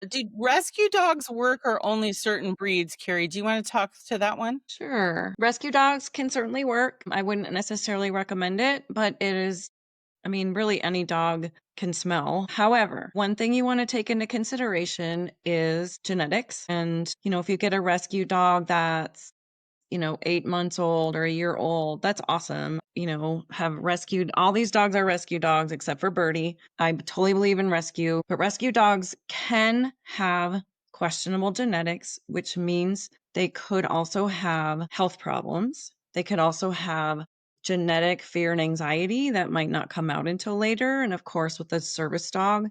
Do rescue dogs work or only certain breeds, Carrie? Do you wanna talk to that one? Sure. Rescue dogs can certainly work. I wouldn't necessarily recommend it, but it is, I mean, really any dog can smell. However, one thing you want to take into consideration is genetics. And, if you get a rescue dog that's 8 months old or a year old, that's awesome. Have rescued all these dogs are rescue dogs except for Birdie. I totally believe in rescue, but rescue dogs can have questionable genetics, which means they could also have health problems. They could also have genetic fear and anxiety that might not come out until later. And of course, with a service dog,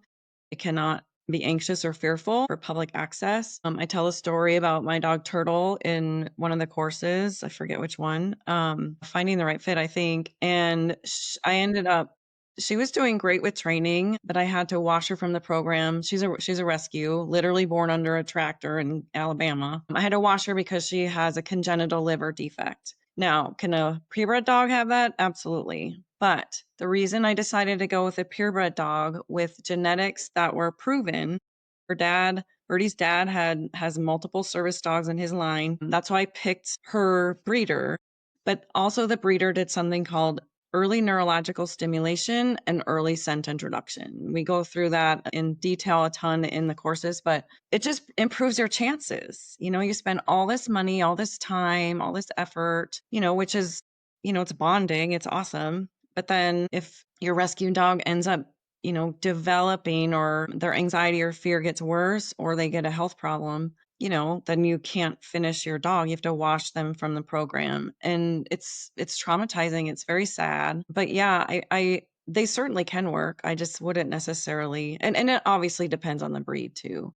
it cannot be anxious or fearful for public access. I tell a story about my dog Turtle in one of the courses. I forget which one. Finding the right fit, I think. And I ended up. She was doing great with training, but I had to wash her from the program. She's a rescue, literally born under a tractor in Alabama. I had to wash her because she has a congenital liver defect. Now, can a purebred dog have that? Absolutely. But the reason I decided to go with a purebred dog with genetics that were proven, Birdie's dad has multiple service dogs in his line. That's why I picked her breeder. But also the breeder did something called early neurological stimulation and early scent introduction. We go through that in detail a ton in the courses, but it just improves your chances. You spend all this money, all this time, all this effort, which is, it's bonding, it's awesome. But then if your rescue dog ends up, developing or their anxiety or fear gets worse or they get a health problem, then you can't finish your dog. You have to wash them from the program. And it's traumatizing. It's very sad. But yeah, I they certainly can work. I just wouldn't necessarily, and it obviously depends on the breed too.